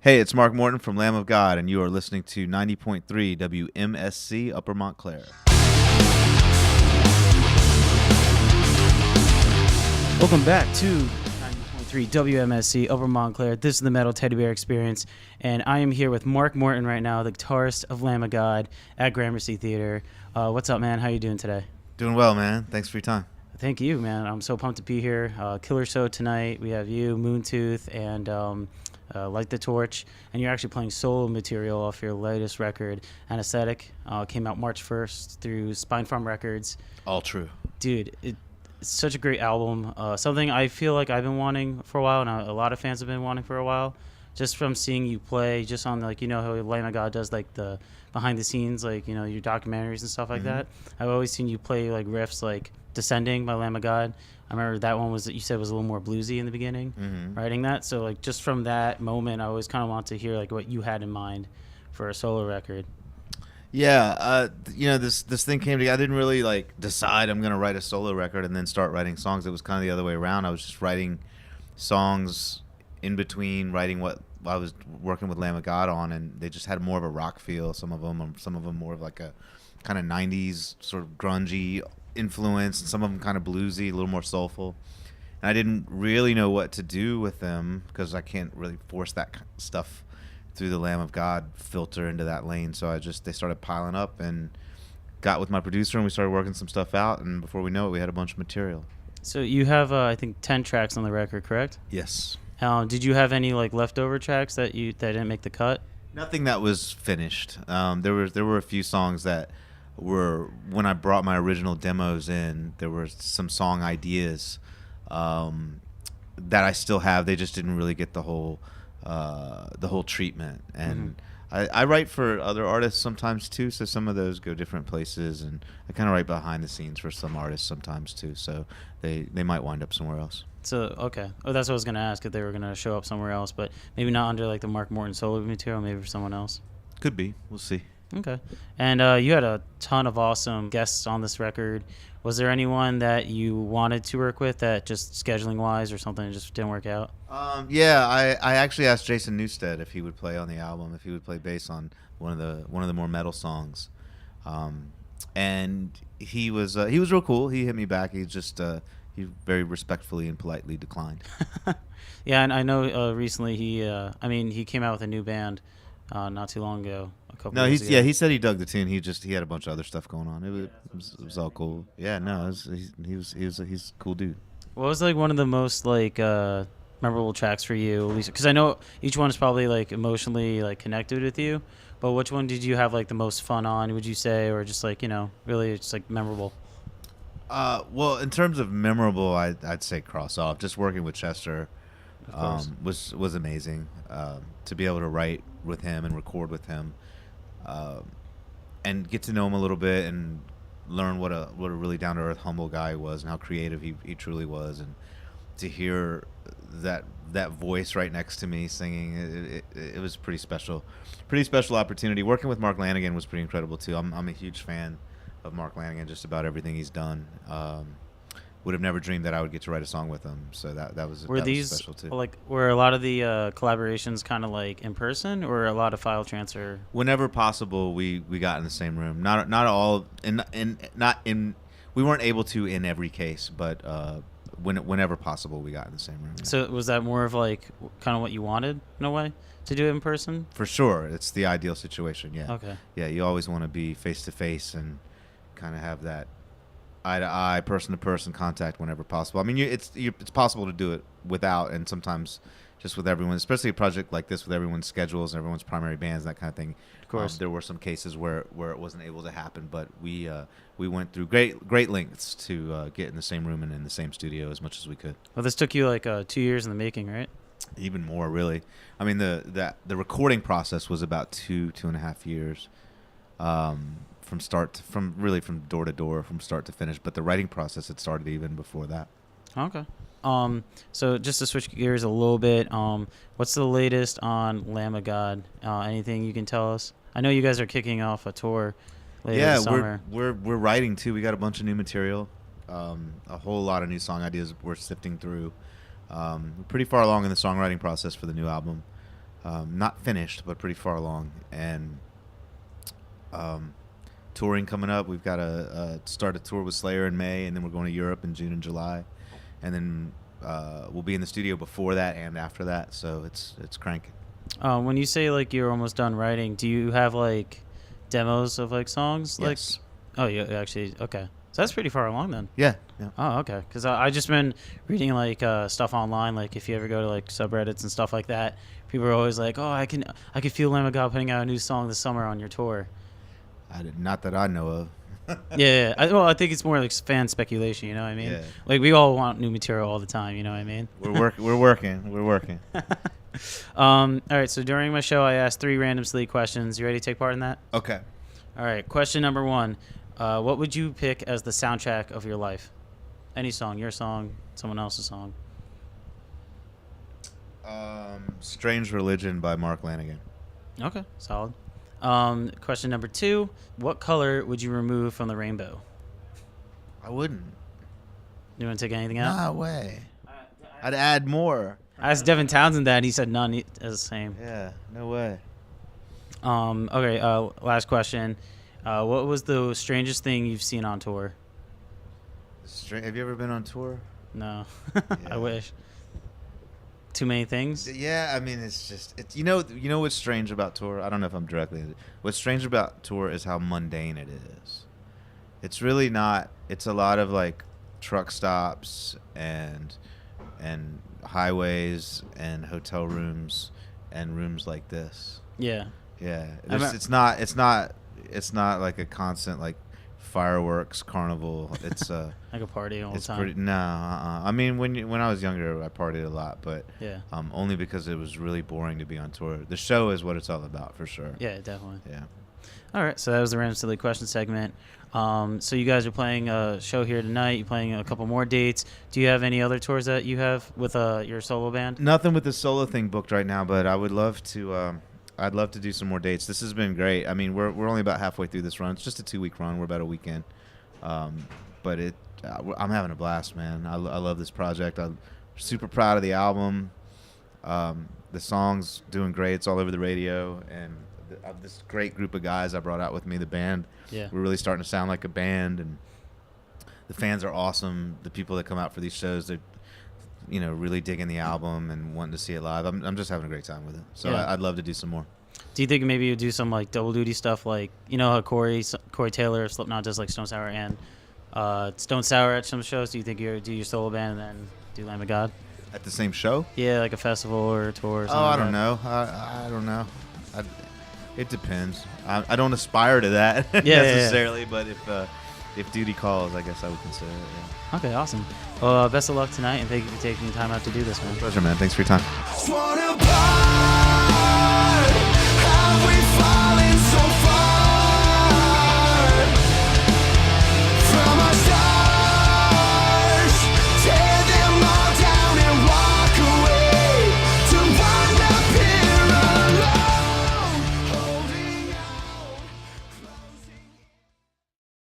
Hey, it's Mark Morton from Lamb of God, and you are listening to 90.3 WMSC Upper Montclair. Welcome back to 90.3 WMSC Upper Montclair. This is the Metal Teddy Bear Experience, and I am here with Mark Morton right now, the guitarist of Lamb of God at Gramercy Theater. What's up, man? How you doing today? Doing well, man. Thanks for your time. Thank you, man. I'm so pumped to be here. Killer show tonight. We have you, Moontooth, and Light the Torch, and you're actually playing solo material off your latest record, Anesthetic. Came out March 1st through Spine Farm Records. All true. Dude, it's such a great album. Something I feel like I've been wanting for a while, and a lot of fans have been wanting for a while. Just from seeing you play, just on how Lamb of God does the behind the scenes, your documentaries and stuff like that. I've always seen you play riffs like Descending by Lamb of God. I remember that one you said was a little more bluesy in the beginning, writing that. So just from that moment, I always kind of want to hear what you had in mind for a solo record. Yeah, this thing came together. I didn't really decide I'm gonna write a solo record and then start writing songs. It was kind of the other way around. I was just writing songs in between writing what I was working with Lamb of God on, and they just had more of a rock feel. Some of them more of a kind of 90s sort of grungy influence, and some of them kind of bluesy, a little more soulful. And I didn't really know what to do with them because I can't really force that stuff through the Lamb of God filter into that lane. So they started piling up, and got with my producer, and we started working some stuff out, and before we know it, we had a bunch of material. So you have I think 10 tracks on the record, correct? Yes. Did you have any leftover tracks that didn't make the cut? Nothing that was finished. There were a few songs that were, when I brought my original demos in, there were some song ideas that I still have. They just didn't really get the whole treatment. And I write for other artists sometimes too, so some of those go different places, and I kind of write behind the scenes for some artists sometimes too, so they might wind up somewhere else. So, okay. Oh, that's what I was going to ask, if they were going to show up somewhere else, but maybe not under the Mark Morton solo material, maybe for someone else. Could be. We'll see. Okay. And you had a ton of awesome guests on this record. Was there anyone that you wanted to work with that just scheduling-wise or something just didn't work out? Yeah, I actually asked Jason Newsted if he would play on the album, if he would play bass on one of the more metal songs. And he was real cool. He hit me back. He very respectfully and politely declined. Yeah, and I know recently he came out with a new band not too long ago. He said he dug the tune. He had a bunch of other stuff going on. It was all cool. Yeah, no, he's a cool dude. What was one of the most memorable tracks for you, at least? Because I know each one is probably emotionally connected with you, but which one did you have the most fun on? Would you say, or just really just memorable? Well, in terms of memorable, I'd say Cross Off. Just working with Chester was amazing. To be able to write with him and record with him, and get to know him a little bit and learn what a really down to earth, humble guy he was, and how creative he truly was, and to hear that voice right next to me singing, it was pretty special opportunity. Working with Mark Lanegan was pretty incredible too. I'm a huge fan of Mark Lanegan, just about everything he's done. Would have never dreamed that I would get to write a song with him, so that was special too. Were a lot of the collaborations kind of in person, or a lot of file transfer? Whenever possible, we got in the same room. Not all, we weren't able to in every case, but whenever possible, we got in the same room. Yeah. So was that more of kind of what you wanted in a way, to do it in person? For sure, it's the ideal situation. Yeah. Okay. Yeah, you always want to be face to face and kind of have that eye-to-eye, person-to-person contact whenever possible. I mean, it's possible to do it without, and sometimes just with everyone, especially a project like this with everyone's schedules and everyone's primary bands, that kind of thing. Of course. There were some cases where it wasn't able to happen, but we went through great lengths to get in the same room and in the same studio as much as we could. Well, this took you 2 years in the making, right? Even more, really. I mean, the recording process was about 2.5 years. From door to door, from start to finish. But the writing process had started even before that. Okay. So just to switch gears a little bit, what's the latest on Lamb of God? Anything you can tell us? I know you guys are kicking off a tour later this summer. We're writing too. We got a bunch of new material, a whole lot of new song ideas we're sifting through. We're pretty far along in the songwriting process for the new album. not finished, but pretty far along. And touring coming up. We've got to start a tour with Slayer in May, and then we're going to Europe in June and July. And then we'll be in the studio before that and after that, so it's cranking. When you say like you're almost done writing, do you have like demos of like songs? Yes. Like, oh, you actually, okay. So that's pretty far along then. Yeah. Oh, okay. Because I just been reading like stuff online. Like if you ever go to like subreddits and stuff like that, people are always like, "Oh, I can feel Lamb of God putting out a new song this summer on your tour." Not that I know of. Yeah. I think it's more like fan speculation. You know what I mean? Yeah. Like we all want new material all the time. You know what I mean? We're working. All right. So during my show, I asked 3 random silly questions. You ready to take part in that? Okay. All right. Question number 1. What would you pick as the soundtrack of your life? Any song, your song, someone else's song. Strange Religion by Mark Lanigan. Okay, solid. Question number 2. What color would you remove from the rainbow? I wouldn't. You want to take anything out? No way. I'd add more. I asked Devin Townsend that, and he said none. As the same. Yeah, no way. Okay, last question. What was the strangest thing you've seen on tour? Have you ever been on tour? No. Yeah. I wish. Too many things? Yeah, I mean, it's just you know what's strange about tour? I don't know if I'm directly. What's strange about tour is how mundane it is. It's really not. It's a lot of like truck stops and highways and hotel rooms and rooms like this. Yeah. Yeah, it's not like a constant like fireworks carnival. It's like a party all the time. Pretty, no, I mean, when I was younger, I partied a lot, but yeah, only because it was really boring to be on tour. The show is what it's all about, for sure. Yeah, definitely. Yeah. All right, so that was the random silly question segment. So you guys are playing a show here tonight. You're playing a couple more dates. Do you have any other tours that you have with your solo band? Nothing with the solo thing booked right now, but I would love to. I'd love to do some more dates. This has been great. I mean, we're only about halfway through this run. It's just a 2-week run. We're about a weekend, but I'm having a blast, man. I love this project. I'm super proud of the album. The song's doing great. It's all over the radio, and this great group of guys I brought out with me, the band. Yeah, we're really starting to sound like a band, and the fans are awesome. The people that come out for these shows, they're really digging the album and wanting to see it live. I'm just having a great time with it. So yeah. I'd love to do some more. Do you think maybe you do some like double duty stuff, like how Corey Taylor of Slipknot does like Stone Sour and Stone Sour at some shows? Do you think you do your solo band and then do Lamb of God at the same show? Yeah, like a festival or a tour. Or something I don't know. I don't know. It depends. I don't aspire to that necessarily, but if duty calls, I guess I would consider it. Yeah. Okay, awesome. Well, best of luck tonight, and thank you for taking the time out to do this, man. Pleasure, man. Thanks for your time.